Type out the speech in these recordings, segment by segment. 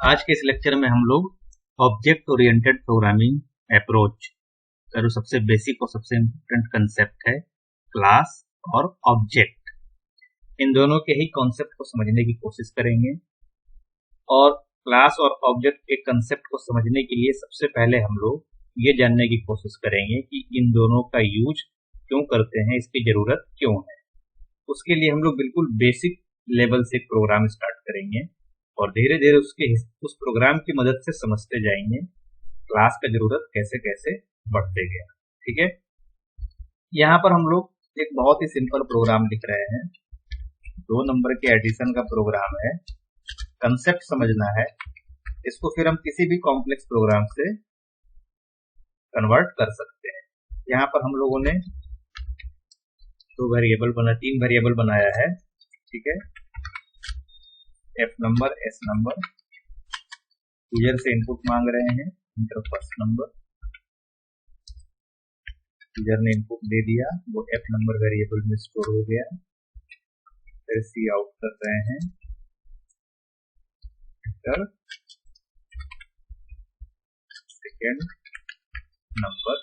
आज के इस लेक्चर में हम लोग ऑब्जेक्ट ओरिएंटेड प्रोग्रामिंग अप्रोच का जो सबसे बेसिक और सबसे इम्पोर्टेंट कंसेप्ट है क्लास और ऑब्जेक्ट, इन दोनों के ही कॉन्सेप्ट को समझने की कोशिश करेंगे। और क्लास और ऑब्जेक्ट के कंसेप्ट को समझने के लिए सबसे पहले हम लोग ये जानने की कोशिश करेंगे कि इन दोनों का यूज क्यों करते हैं, इसकी जरूरत क्यों है। उसके लिए हम लोग बिल्कुल बेसिक लेवल से प्रोग्राम स्टार्ट करेंगे और धीरे धीरे उस प्रोग्राम की मदद से समझते जाएंगे क्लास का जरूरत कैसे कैसे बढ़ते गया। ठीक है, यहाँ पर हम लोग एक बहुत ही सिंपल प्रोग्राम लिख रहे हैं। 2 नंबर के एडिशन का प्रोग्राम है, कंसेप्ट समझना है। इसको फिर हम किसी भी कॉम्प्लेक्स प्रोग्राम से कन्वर्ट कर सकते हैं। यहाँ पर हम लोगों ने 3 वेरिएबल बनाया है। ठीक है, F number, S number, user से इनपुट मांग रहे हैं, इंटर फर्स्ट नंबर, यूजर ने इनपुट दे दिया, वो एफ नंबर वेरिएबल में स्टोर हो गया। फिर सी आउट कर रहे हैं, इंटर सेकेंड नंबर,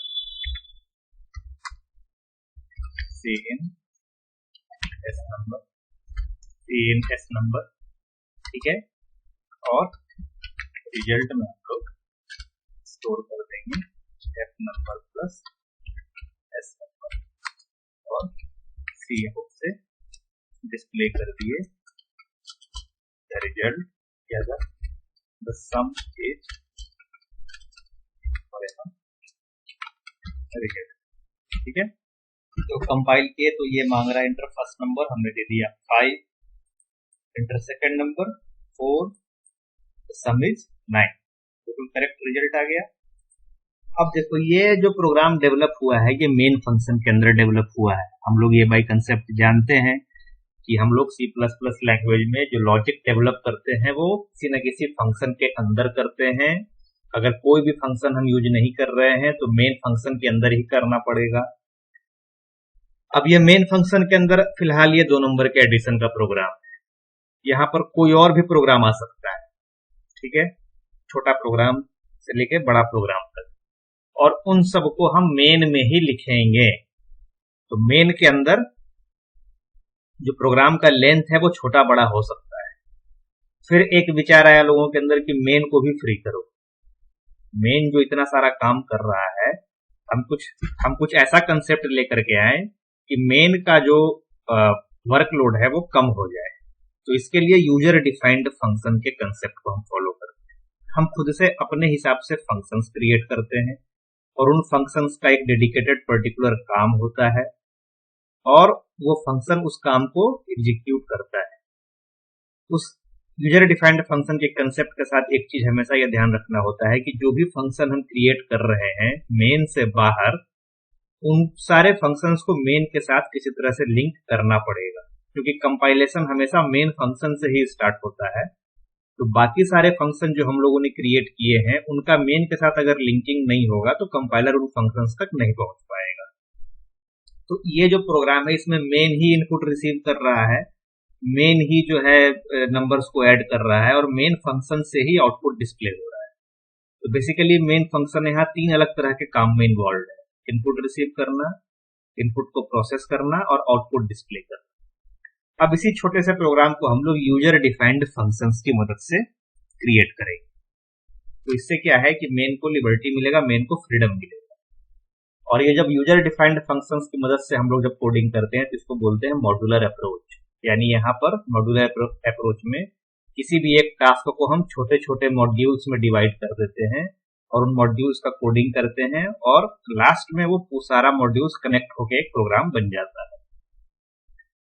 सी इन एस नंबर, सी इन एस नंबर। ठीक है, और रिजल्ट में हम लोग स्टोर कर देंगे F number plus S number और सी आउट से डिस्प्ले कर दिए द रिजल्ट या द सम इज रिजल्ट। ठीक है, तो कंपाइल किए तो ये मांग रहा है इंटर फर्स्ट नंबर, हमने दे दिया 5, inter second number 4, some is 9, बिल्कुल करेक्ट रिजल्ट आ गया। अब देखो ये जो प्रोग्राम डेवलप हुआ है ये मेन फंक्शन के अंदर डेवलप हुआ है। हम लोग ये बाय कंसेप्ट जानते हैं कि हम लोग C++ लैंग्वेज में जो लॉजिक डेवलप करते हैं वो किसी न किसी फंक्शन के अंदर करते हैं। अगर कोई भी फंक्शन हम यूज नहीं कर रहे हैं तो मेन फंक्शन के अंदर ही करना पड़ेगा। अब ये मेन फंक्शन के अंदर फिलहाल ये 2 नंबर के एडिशन का प्रोग्राम है। यहाँ पर कोई और भी प्रोग्राम आ सकता है। ठीक है, छोटा प्रोग्राम से लेके बड़ा प्रोग्राम तक, और उन सबको हम मेन में ही लिखेंगे। तो मेन के अंदर जो प्रोग्राम का लेंथ है वो छोटा बड़ा हो सकता है। फिर एक विचार आया लोगों के अंदर कि मेन को भी फ्री करो। मेन जो इतना सारा काम कर रहा है, हम कुछ ऐसा कंसेप्ट लेकर के आए कि मेन का जो वर्कलोड है वो कम हो जाए। तो इसके लिए यूजर डिफाइंड फंक्शन के कंसेप्ट को हम फॉलो करते हैं। हम खुद से अपने हिसाब से फंक्शंस क्रिएट करते हैं और उन फंक्शंस का एक डेडिकेटेड पर्टिकुलर काम होता है और वो फंक्शन उस काम को एग्जीक्यूट करता है। उस यूजर डिफाइंड फंक्शन के कंसेप्ट के साथ एक चीज हमेशा यह ध्यान रखना होता है कि जो भी फंक्शन हम क्रिएट कर रहे हैं मेन से बाहर, उन सारे फंक्शंस को मेन के साथ किसी तरह से लिंक करना पड़ेगा, क्योंकि कंपाइलेशन हमेशा मेन फंक्शन से ही स्टार्ट होता है। तो बाकी सारे फंक्शन जो हम लोगों ने क्रिएट किए हैं उनका मेन के साथ अगर लिंकिंग नहीं होगा तो कंपाइलर उन फंक्शंस तक नहीं पहुंच पाएगा। तो ये जो प्रोग्राम है इसमें मेन ही इनपुट रिसीव कर रहा है, मेन ही जो है नंबर्स को ऐड कर रहा है और मेन फंक्शन से ही आउटपुट डिस्प्ले हो रहा है। तो बेसिकली मेन फंक्शन यहाँ 3 अलग तरह के काम में इन्वॉल्व है: इनपुट रिसीव करना, इनपुट को प्रोसेस करना और आउटपुट डिस्प्ले करना। अब इसी छोटे से प्रोग्राम को हम लोग यूजर डिफाइंड फंक्शंस की मदद से क्रिएट करेंगे। तो इससे क्या है कि मेन को लिबर्टी मिलेगा, मेन को फ्रीडम मिलेगा। और ये जब यूजर डिफाइंड फंक्शंस की मदद से हम लोग जब कोडिंग करते हैं तो इसको बोलते हैं मॉड्यूलर अप्रोच। यानी यहाँ पर मॉड्यूलर अप्रोच में किसी भी एक टास्क को हम छोटे छोटे मॉड्यूल्स में डिवाइड कर देते हैं और उन मॉड्यूल्स का कोडिंग करते हैं और लास्ट में वो सारा मॉड्यूल्स कनेक्ट होकर एक प्रोग्राम बन जाता है।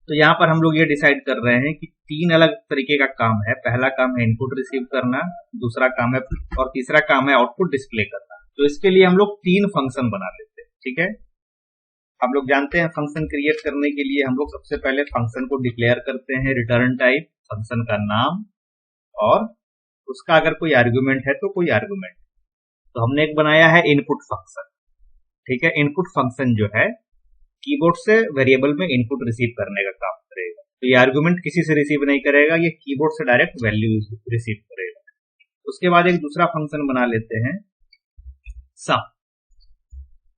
तो यहाँ पर हम लोग ये डिसाइड कर रहे हैं कि 3 अलग तरीके का काम है। पहला काम है इनपुट रिसीव करना, दूसरा काम है और तीसरा काम है आउटपुट डिस्प्ले करना। तो इसके लिए हम लोग 3 फंक्शन बना लेते हैं। ठीक है, हम लोग जानते हैं फंक्शन क्रिएट करने के लिए हम लोग सबसे पहले फंक्शन को डिक्लेयर करते हैं, रिटर्न टाइप, फंक्शन का नाम और उसका अगर कोई आर्गुमेंट है तो कोई आर्गुमेंट। तो हमने एक बनाया है इनपुट फंक्शन। ठीक है, इनपुट फंक्शन जो है कीबोर्ड से वेरिएबल में इनपुट रिसीव करने का काम करेगा। तो ये आर्गुमेंट किसी से रिसीव नहीं करेगा, ये कीबोर्ड से डायरेक्ट वैल्यू रिसीव करेगा। उसके बाद एक दूसरा फंक्शन बना लेते हैं सम।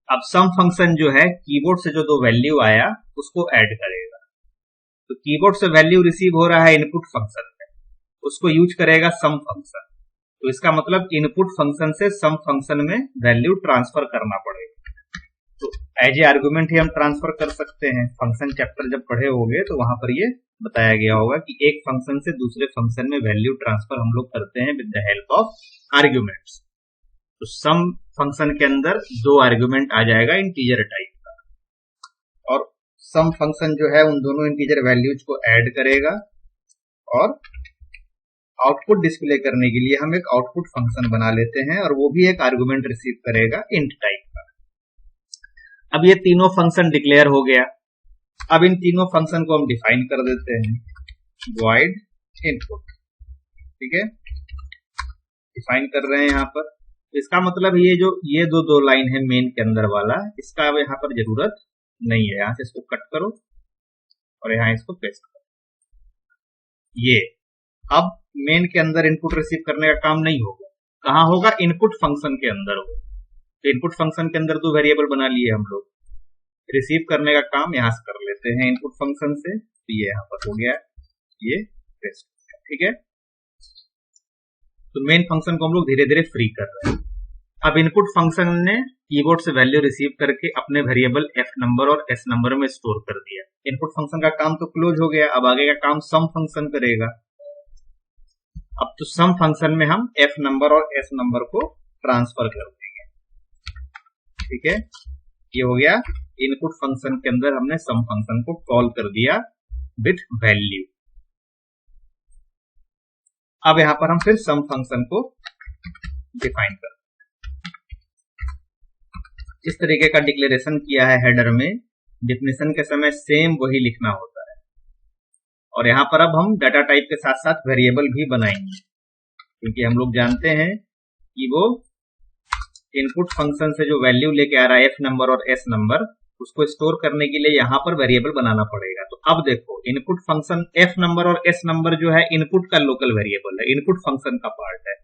अब सम फंक्शन जो है कीबोर्ड से जो दो वैल्यू आया उसको ऐड करेगा। तो कीबोर्ड से वैल्यू रिसीव हो रहा है इनपुट फंक्शन में, उसको यूज करेगा सम फंक्शन। तो इसका मतलब इनपुट फंक्शन से सम फंक्शन में वैल्यू ट्रांसफर करना पड़ेगा। तो एज ए आर्गुमेंट ही हम ट्रांसफर कर सकते हैं। फंक्शन चैप्टर जब पढ़े होंगे तो वहां पर ये बताया गया होगा कि एक फंक्शन से दूसरे फंक्शन में वैल्यू ट्रांसफर हम लोग करते हैं with the help of arguments. तो सम फंक्शन के अंदर दो आर्ग्यूमेंट आ जाएगा इंटीजर टाइप का, और सम फंक्शन जो है उन दोनों इंटीजर वैल्यूज को ऐड करेगा, और आउटपुट डिस्प्ले करने के लिए हम एक आउटपुट फंक्शन बना लेते हैं, और वो भी एक आर्गुमेंट रिसीव करेगा इंट टाइप का। अब ये तीनों फंक्शन डिक्लेयर हो गया। अब इन तीनों फंक्शन को हम डिफाइन कर देते हैं, void input। ठीक है, डिफाइन कर रहे हैं यहां पर। तो इसका मतलब ये दो लाइन है मेन के अंदर वाला, इसका अब यहां पर जरूरत नहीं है। यहां से इसको कट करो और यहां इसको पेस्ट करो। ये अब मेन के अंदर इनपुट रिसीव करने का काम नहीं होगा। कहां होगा? इनपुट फंक्शन के अंदर होगा। तो इनपुट फंक्शन के अंदर दो वेरिएबल बना लिए हम लोग, रिसीव करने का काम यहां से कर लेते हैं इनपुट फंक्शन से। तो ये यहां पर हो गया, ये पेस्ट हो गया। ठीक है, तो मेन फंक्शन को हम लोग धीरे धीरे फ्री कर रहे हैं। अब इनपुट फंक्शन ने कीबोर्ड से वैल्यू रिसीव करके अपने वेरिएबल एफ नंबर और एस नंबर में स्टोर कर दिया। इनपुट फंक्शन का काम तो क्लोज हो गया। अब आगे का काम सम फंक्शन करेगा। अब तो सम फंक्शन में हम एफ नंबर और एस नंबर को ट्रांसफर कर देंगे। ठीक है, ये हो गया। इनपुट फंक्शन के अंदर हमने सम फंक्शन को कॉल कर दिया विथ वैल्यू। अब यहां पर हम फिर सम फंक्शन को डिफाइन कर, इस तरीके का डिक्लेरेशन किया है हेडर में। डिफिनेशन के समय सेम वही लिखना होता है। और यहां पर अब हम डाटा टाइप के साथ साथ वेरिएबल भी बनाएंगे, क्योंकि हम लोग जानते हैं कि वो इनपुट फंक्शन से जो वैल्यू लेके आ रहा है एफ नंबर और एस नंबर, उसको स्टोर करने के लिए यहां पर वेरिएबल बनाना पड़ेगा। तो अब देखो, इनपुट फंक्शन एफ नंबर और एस नंबर जो है इनपुट का लोकल वेरिएबल है, इनपुट फंक्शन का पार्ट है।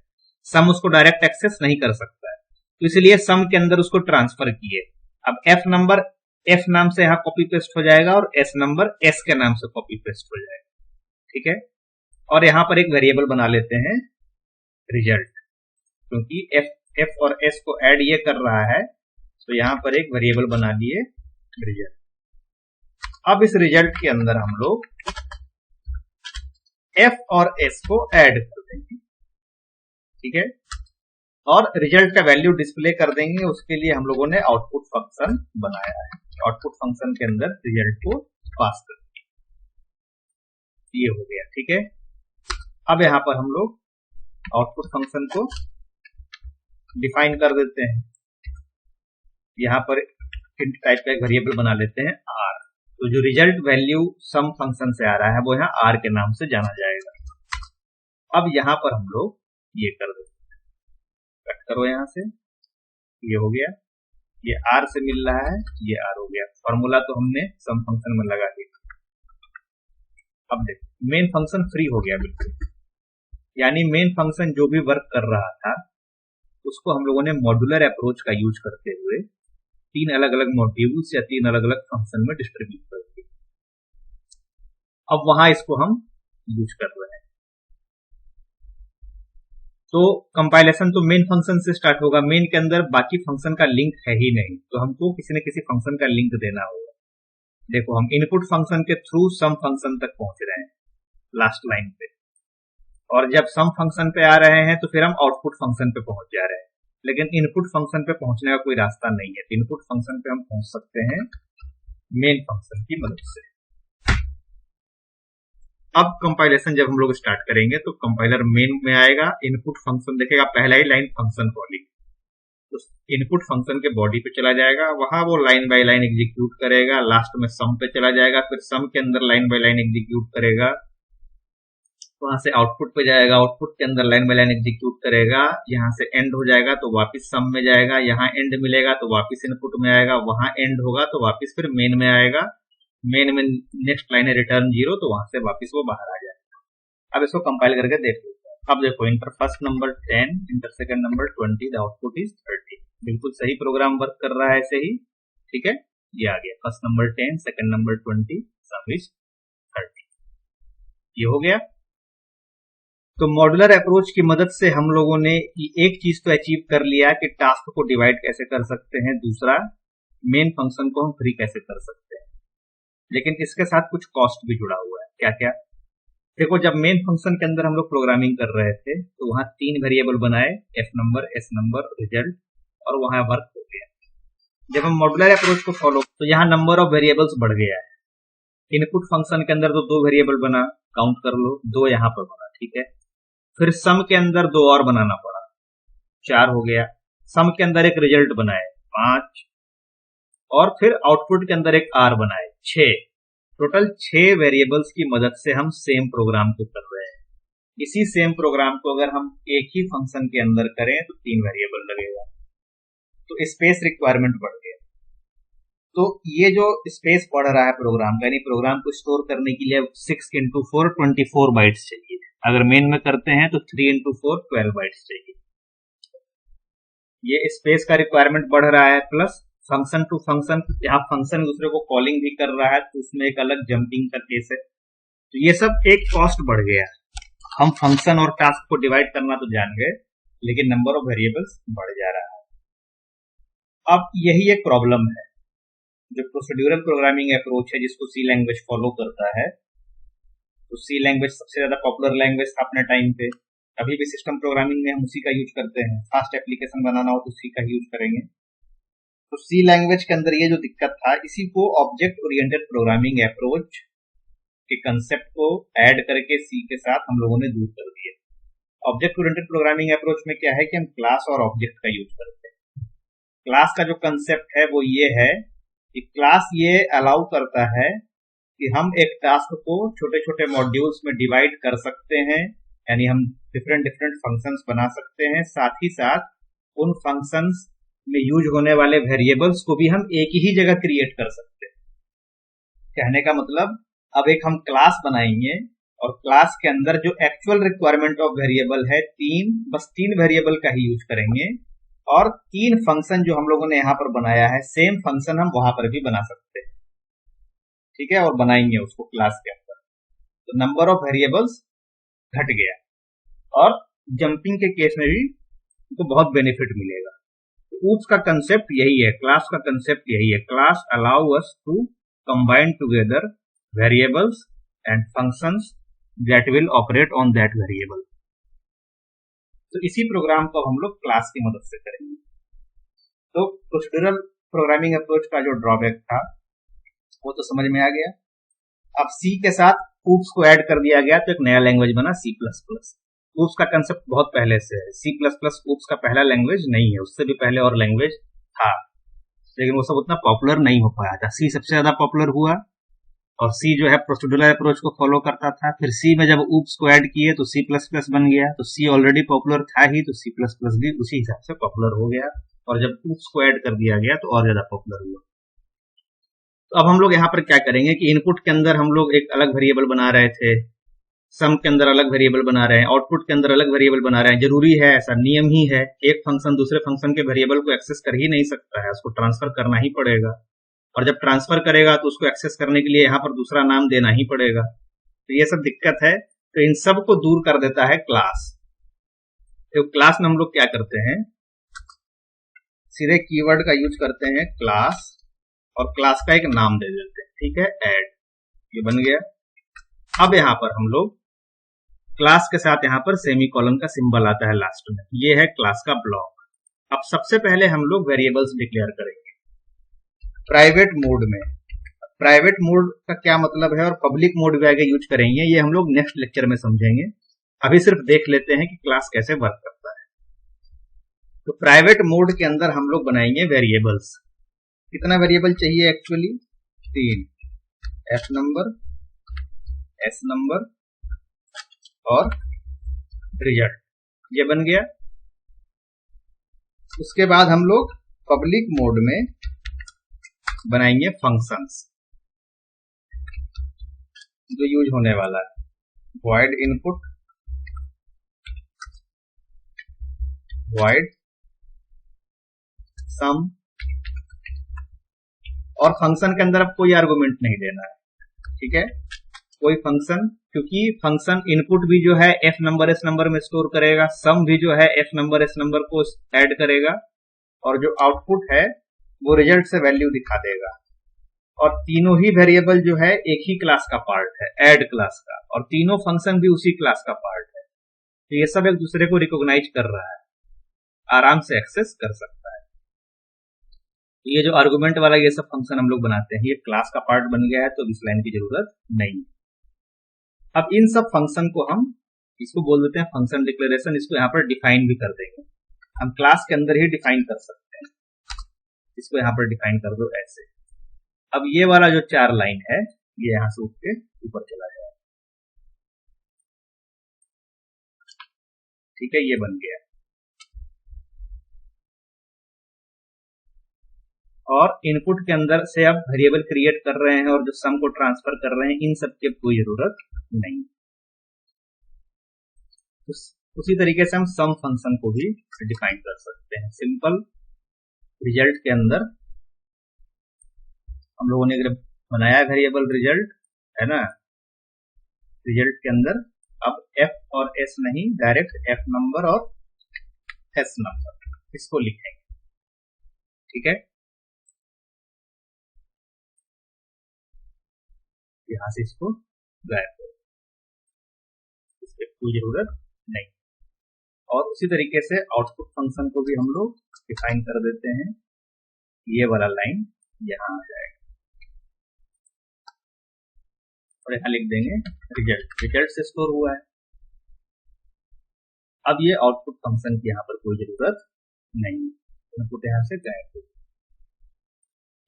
सम उसको डायरेक्ट एक्सेस नहीं कर सकता है, तो इसलिए सम के अंदर उसको ट्रांसफर किए। अब एफ नंबर एफ नाम से यहां कॉपी पेस्ट हो जाएगा, और एस नंबर एस के नाम से कॉपी पेस्ट हो जाएगा। ठीक है, और यहां पर एक वेरिएबल बना लेते हैं रिजल्ट, क्योंकि एफ और एस को ऐड ये कर रहा है, तो यहां पर एक वेरिएबल बना लिए रिजल्ट। अब इस रिजल्ट के अंदर हम लोग एफ और एस को ऐड कर देंगे। ठीक है, और रिजल्ट का वैल्यू डिस्प्ले कर देंगे। उसके लिए हम लोगों ने आउटपुट फंक्शन बनाया है। आउटपुट फंक्शन के अंदर रिजल्ट को पास कर दिया, ये हो गया। ठीक है, अब यहां पर हम लोग आउटपुट फंक्शन को डिफाइन कर देते हैं। यहां पर इंट टाइप का एक वेरिएबल बना लेते हैं आर। तो जो रिजल्ट वैल्यू सम फंक्शन से आ रहा है वो यहां आर के नाम से जाना जाएगा। अब यहां पर हम लोग ये कर देते हैं, कट करो यहां से, ये हो गया। ये आर से मिल रहा है, ये आर हो गया। फॉर्मूला तो हमने सम फंक्शन में लगा दिया। अब देखो, मेन फंक्शन फ्री हो गया बिल्कुल, यानी मेन फंक्शन जो भी वर्क कर रहा था उसको हम लोगों ने मॉड्यूलर अप्रोच का यूज करते हुए 3 अलग अलग मॉड्यूल्स या 3 अलग अलग फंक्शन में डिस्ट्रीब्यूट कर दिया। अब वहां इसको हम यूज कर रहे हैं। तो कंपाइलेशन तो मेन फंक्शन से स्टार्ट होगा। मेन के अंदर बाकी फंक्शन का लिंक है ही नहीं, तो हमको किसी न किसी फंक्शन का लिंक देना होगा। देखो, हम इनपुट फंक्शन के थ्रू सम फंक्शन तक पहुंच रहे हैं लास्ट लाइन पे, और जब सम फंक्शन पे आ रहे हैं तो फिर हम आउटपुट फंक्शन पे पहुंच जा रहे हैं। लेकिन इनपुट फंक्शन पे पहुंचने का कोई रास्ता नहीं है। इनपुट फंक्शन पे हम पहुंच सकते हैं मेन फंक्शन की मदद से। अब कंपाइलेशन जब हम लोग स्टार्ट करेंगे तो कंपाइलर मेन में आएगा, इनपुट फंक्शन देखेगा, पहला ही लाइन फंक्शन कॉलिंग, तो इनपुट फंक्शन के बॉडी पे चला जाएगा, वहां वो लाइन बाय लाइन एग्जीक्यूट करेगा। लास्ट में सम पे चला जाएगा, फिर सम के अंदर लाइन बाय लाइन एग्जीक्यूट करेगा, वहां से आउटपुट पे जाएगा, आउटपुट के अंदर लाइन बाय लाइन एग्जीक्यूट करेगा, यहाँ से एंड हो जाएगा तो वापस सम में जाएगा, यहाँ एंड मिलेगा तो वापस इनपुट में आएगा, वहां एंड होगा तो वापस फिर मेन में आएगा। मेन में नेक्स्ट लाइन है रिटर्न 0, तो वहां से वापस वो बाहर आ जाएगा। अब इसको कंपाइल करके देख लीजिए। अब देखो inter first number 10, inter second number 20, the output is 30। बिल्कुल सही प्रोग्राम वर्क कर रहा है ऐसे ही। ठीक है, ये आ गया first number 10, second number 20, some is 30। ये हो गया। तो मॉड्यूलर अप्रोच की मदद से हम लोगों ने एक चीज तो अचीव कर लिया कि टास्क को डिवाइड कैसे कर सकते हैं, दूसरा मेन फंक्शन को हम फ्री कैसे कर सकते हैं। लेकिन इसके साथ कुछ कॉस्ट भी जुड़ा हुआ है। क्या क्या? देखो, जब मेन फंक्शन के अंदर हम लोग प्रोग्रामिंग कर रहे थे तो वहां 3 वेरिएबल बनाए, F number, S number, result, और वहां वर्क हो गया। जब हम मॉड्यूलर अप्रोच को फॉलो तो यहाँ नंबर ऑफ वेरिएबल्स बढ़ गया है। इनपुट फंक्शन के अंदर तो 2 वेरिएबल बना, काउंट कर लो, 2 यहाँ पर बना। ठीक है, फिर सम के अंदर 2 और बनाना पड़ा, 4 हो गया। सम के अंदर एक रिजल्ट बनाए, 5, और फिर आउटपुट के अंदर एक आर बनाए, 6। टोटल 6 वेरिएबल्स की मदद से हम सेम प्रोग्राम को कर रहे हैं। इसी सेम प्रोग्राम को अगर हम एक ही फंक्शन के अंदर करें तो 3 वेरिएबल लगेगा, तो स्पेस रिक्वायरमेंट बढ़ गया। तो ये जो स्पेस बढ़ रहा है प्रोग्राम का, यानी प्रोग्राम को स्टोर करने के लिए 6 × 4 24 बाइट्स चाहिए। अगर मेन में करते हैं तो 3 × 4 12 बाइट्स चाहिए। ये स्पेस का रिक्वायरमेंट बढ़ रहा है, प्लस फंक्शन टू फंक्शन, यहाँ फंक्शन दूसरे को कॉलिंग भी कर रहा है तो उसमें एक अलग जंपिंग का केस है। तो ये सब एक कॉस्ट बढ़ गया। हम फंक्शन और टास्क को डिवाइड करना तो जान गए, लेकिन नंबर ऑफ वेरिएबल्स बढ़ जा रहा है। अब यही एक प्रॉब्लम है। जो प्रोसीड्यूरल प्रोग्रामिंग अप्रोच है जिसको सी लैंग्वेज फॉलो करता है, तो सी लैंग्वेज सबसे ज्यादा पॉपुलर लैंग्वेज था अपने टाइम पे। अभी भी सिस्टम प्रोग्रामिंग में हम उसी का यूज करते हैं। फास्ट एप्लीकेशन बनाना हो तो उसी का यूज करेंगे। तो सी लैंग्वेज के अंदर ये जो दिक्कत था, इसी को ऑब्जेक्ट ओरिएंटेड प्रोग्रामिंग अप्रोच के कंसेप्ट को ऐड करके सी के साथ हम लोगों ने दूर कर दिया। ऑब्जेक्ट ओरिएंटेड प्रोग्रामिंग अप्रोच में क्या है कि हम क्लास और ऑब्जेक्ट का यूज करते हैं। क्लास का जो कंसेप्ट है वो ये है कि क्लास ये अलाउ करता है कि हम एक टास्क को छोटे छोटे मॉड्यूल्स में डिवाइड कर सकते हैं, यानी हम डिफरेंट डिफरेंट फंक्शंस बना सकते हैं। साथ ही साथ उन फंक्शंस में यूज होने वाले वेरिएबल्स को भी हम एक ही जगह क्रिएट कर सकते हैं। कहने का मतलब, अब एक हम क्लास बनाएंगे और क्लास के अंदर जो एक्चुअल रिक्वायरमेंट ऑफ वेरिएबल है 3, बस 3 वेरिएबल का ही यूज करेंगे, और 3 फंक्शन जो हम लोगों ने यहां पर बनाया है, सेम फंक्शन हम वहां पर भी बना सकते हैं। ठीक है, और बनाएंगे उसको क्लास के अंदर। तो नंबर ऑफ वेरिएबल्स घट गया, और जंपिंग के केस में भी तो बहुत बेनिफिट मिलेगा। ऊप्स का कंसेप्ट यही है, क्लास का कंसेप्ट यही है। Class allow us to combine together variables and functions that will operate on that variable. तो इसी प्रोग्राम को हम लोग क्लास की मदद से करेंगे। तो प्रोसीड्यूरल प्रोग्रामिंग अप्रोच का जो ड्रॉबैक था वो तो समझ में आ गया। अब सी के साथ ऊप्स को ऐड कर दिया गया तो एक नया लैंग्वेज बना C++। ऊप्स का कंसेप्ट बहुत पहले से है। C++ ऊप्स का पहला लैंग्वेज नहीं है, उससे भी पहले और लैंग्वेज था, लेकिन वो सब उतना पॉपुलर नहीं हो पाया था। सी सबसे ज्यादा पॉपुलर हुआ, और सी जो है प्रोसीड्यूरल अप्रोच को फॉलो करता था। फिर सी में जब ऊप्स को ऐड किए तो C++ बन गया। तो सी ऑलरेडी पॉपुलर था ही, तो C++ भी उसी हिसाब से पॉपुलर हो गया, और जब ऊप्स को ऐड कर दिया गया तो और ज्यादा पॉपुलर हुआ। तो अब हम लोग यहाँ पर क्या करेंगे कि इनपुट के अंदर हम लोग एक अलग वेरिएबल बना रहे थे, सम के अंदर अलग वेरिएबल बना रहे हैं, आउटपुट के अंदर अलग वेरिएबल बना रहे हैं। जरूरी है, ऐसा नियम ही है। एक फंक्शन दूसरे फंक्शन के वेरिएबल को एक्सेस कर ही नहीं सकता है, उसको ट्रांसफर करना ही पड़ेगा, और जब ट्रांसफर करेगा तो उसको एक्सेस करने के लिए यहाँ पर दूसरा नाम देना ही पड़ेगा। तो ये सब दिक्कत है। तो इन सब को दूर कर देता है क्लास। तो क्लास में हम लोग क्या करते हैं, सीधे कीवर्ड का यूज करते हैं क्लास, और क्लास का एक नाम दे देते हैं। ठीक है, ऐड, ये बन गया। अब यहाँ पर हम लोग क्लास के साथ यहाँ पर सेमीकोलन का सिंबल आता है लास्ट में, ये है क्लास का ब्लॉक। अब सबसे पहले हम लोग वेरिएबल्स डिक्लेयर करेंगे प्राइवेट मोड में। प्राइवेट मोड का क्या मतलब है और पब्लिक मोड भी आगे यूज करेंगे, ये हम लोग नेक्स्ट लेक्चर में समझेंगे। अभी सिर्फ देख लेते हैं कि क्लास कैसे वर्क करता है। तो प्राइवेट मोड के अंदर हम लोग बनाएंगे वेरिएबल्स। कितना वेरिएबल चाहिए actually? 3, F number, S number और रिजल्ट, ये बन गया। उसके बाद हम लोग पब्लिक मोड में बनाएंगे फंक्शंस जो यूज होने वाला है। वॉइड इनपुट void sum, और फंक्शन के अंदर अब कोई आर्गुमेंट नहीं देना है, ठीक है, कोई फंक्शन, क्योंकि फंक्शन इनपुट भी जो है एफ नंबर एस नंबर में स्टोर करेगा, सम भी जो है एफ नंबर एस नंबर को ऐड करेगा, और जो आउटपुट है वो रिजल्ट से वैल्यू दिखा देगा। और तीनों ही वेरिएबल जो है एक ही क्लास का पार्ट है, ऐड क्लास का, और तीनों फंक्शन भी उसी क्लास का पार्ट है। तो ये सब एक दूसरे को रिकॉग्नाइज कर रहा है, आराम से एक्सेस कर सकता है। ये जो आर्गुमेंट वाला ये सब फंक्शन हम लोग बनाते हैं, ये क्लास का पार्ट बन गया है, तो इस लाइन की जरूरत नहीं। अब इन सब फंक्शन को हम इसको बोल देते हैं फंक्शन डिक्लेरेशन, इसको यहाँ पर डिफाइन भी कर देंगे, हम क्लास के अंदर ही डिफाइन कर सकते हैं, इसको यहाँ पर डिफाइन कर दो ऐसे। अब ये वाला जो 4 लाइन है ये यहां से उठ के ऊपर चला जाए, ठीक है, ये बन गया। और इनपुट के अंदर से अब वेरिएबल क्रिएट कर रहे हैं और जो सम को ट्रांसफर कर रहे हैं, इन सब की कोई जरूरत नहीं। उसी तरीके से हम सम फंक्शन को भी डिफाइन कर सकते हैं। सिंपल रिजल्ट के अंदर हम लोगों ने अगर बनाया वेरिएबल रिजल्ट है ना, रिजल्ट के अंदर अब एफ और एस नहीं, डायरेक्ट एफ नंबर और एस नंबर इसको लिखेंगे, ठीक है। यहां से इसको गायब करो, इसकी कोई जरूरत नहीं। और उसी तरीके से आउटपुट फंक्शन को भी हम लोग डिफाइन कर देते हैं, ये वाला लाइन यहां आ जाएगा और यहां लिख देंगे रिजल्ट, रिजल्ट से स्टोर हुआ है। अब ये आउटपुट फंक्शन की यहां पर कोई जरूरत नहीं, इनपुट यहां से गायब हो।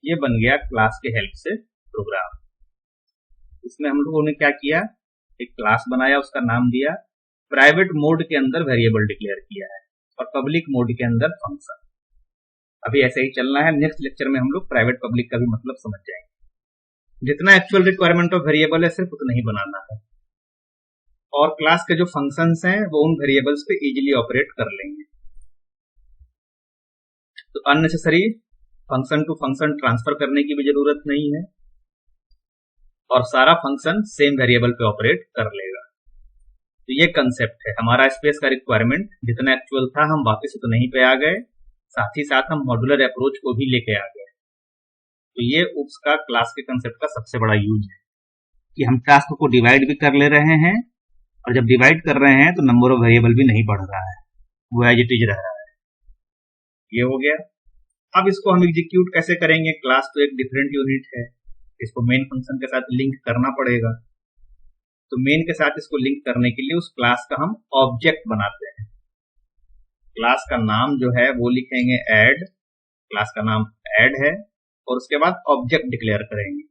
ये बन गया क्लास के हेल्प से प्रोग्राम। इसमें हम लोगों ने क्या किया, एक क्लास बनाया, उसका नाम दिया, प्राइवेट मोड के अंदर वेरिएबल डिक्लेयर किया है और पब्लिक मोड के अंदर फंक्शन। अभी ऐसे ही चलना है, नेक्स्ट लेक्चर में हम लोग प्राइवेट पब्लिक का भी मतलब समझ जाएंगे। जितना एक्चुअल रिक्वायरमेंट ऑफ वेरिएबल है सिर्फ उतना ही बनाना है, और क्लास के जो फंक्शंस हैं वो उन वेरिएबल्स पे इजीली ऑपरेट कर लेंगे। तो unnecessary function to function transfer करने की भी जरूरत नहीं है, और सारा फंक्शन सेम वेरिएबल पे ऑपरेट कर लेगा। तो ये कंसेप्ट है हमारा स्पेस का रिक्वायरमेंट, जितना एक्चुअल था हम वापस उतना ही पे आ गए, साथ ही साथ हम मॉड्यूलर अप्रोच को भी लेके आ गए। तो ये UPS का क्लास के कंसेप्ट का सबसे बड़ा यूज है कि हम टास्क को डिवाइड भी कर ले रहे हैं, और जब डिवाइड कर रहे हैं तो नंबर ऑफ वेरिएबल भी नहीं बढ़ रहा है, वो एज इट इज रह रहा है। ये हो गया। अब इसको हम एग्जीक्यूट कैसे करेंगे, क्लास तो एक डिफरेंट यूनिट है, इसको मेन फंक्शन के साथ लिंक करना पड़ेगा। तो मेन के साथ इसको लिंक करने के लिए उस क्लास का हम ऑब्जेक्ट बनाते हैं। क्लास का नाम जो है वो लिखेंगे ऐड, क्लास का नाम ऐड है, और उसके बाद ऑब्जेक्ट डिक्लेयर करेंगे।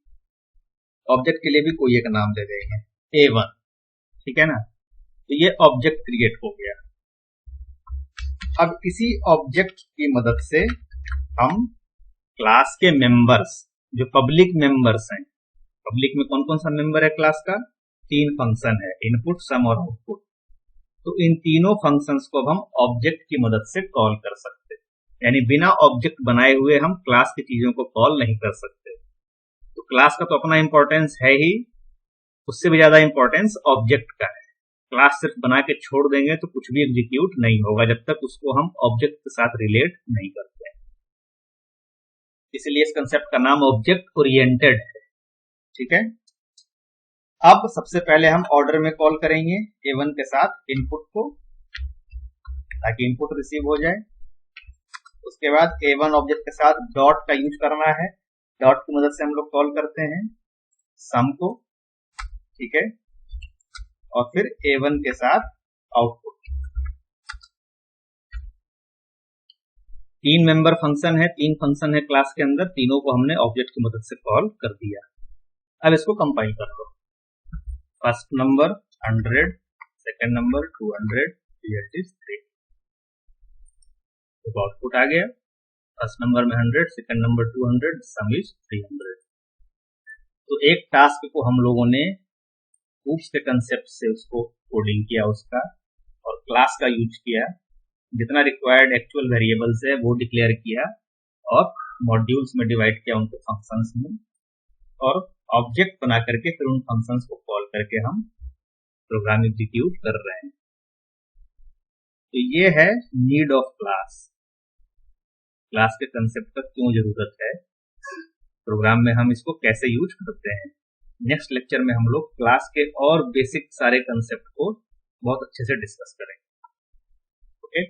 ऑब्जेक्ट के लिए भी कोई एक नाम दे देंगे A1, ठीक है ना। तो ये ऑब्जेक्ट क्रिएट हो गया। अब इसी ऑब्जेक्ट की मदद से हम क्लास के मेंबर्स, जो पब्लिक मेंबर्स हैं, पब्लिक में कौन कौन सा मेंबर है क्लास का, 3 फंक्शन है, इनपुट सम और आउटपुट। तो इन तीनों फंक्शंस को हम ऑब्जेक्ट की मदद से कॉल कर सकते हैं, यानी बिना ऑब्जेक्ट बनाए हुए हम क्लास की चीजों को कॉल नहीं कर सकते। तो क्लास का तो अपना इंपॉर्टेंस है ही, उससे भी ज्यादा इंपॉर्टेंस ऑब्जेक्ट का है। क्लास सिर्फ बना के छोड़ देंगे तो कुछ भी एग्जीक्यूट नहीं होगा जब तक उसको हम ऑब्जेक्ट के साथ रिलेट नहीं करते हैं। इसलिए इस कंसेप्ट का नाम ऑब्जेक्ट ओरिएंटेड है, ठीक है। अब सबसे पहले हम ऑर्डर में कॉल करेंगे A1 के साथ इनपुट को, ताकि इनपुट रिसीव हो जाए। उसके बाद A1 ऑब्जेक्ट के साथ डॉट का यूज करना है, डॉट की मदद से हम लोग कॉल करते हैं सम को, ठीक है। और फिर A1 के साथ आउटपुट। 3 मेंबर फंक्शन है, 3 फंक्शन है क्लास के अंदर, तीनों को हमने ऑब्जेक्ट की मदद से कॉल कर दिया। अब इसको कंपाइल कर लो। First number 100, second number 200, result is 3। तो आउटपुट आ गया, फर्स्ट नंबर में 100, सेकंड नंबर 200, सम इज 300। तो एक टास्क को हम लोगों ने UPS के कंसेप्ट से उसको कोडिंग किया उसका, और क्लास का यूज किया जितना रिक्वायर्ड एक्चुअल वेरिएबल्स है वो डिक्लेयर किया और मॉड्यूल्स में डिवाइड किया उनको फंक्शंस में, और ऑब्जेक्ट बना करके फिर उन फंक्शंस को कॉल करके हम प्रोग्राम एग्जीक्यूट कर रहे हैं। तो ये है नीड ऑफ क्लास। क्लास के कंसेप्ट का क्यों जरूरत है, प्रोग्राम में हम इसको कैसे यूज करते हैं। नेक्स्ट लेक्चर में हम लोग क्लास के और बेसिक सारे कंसेप्ट को बहुत अच्छे से डिस्कस करेंगे। ओके।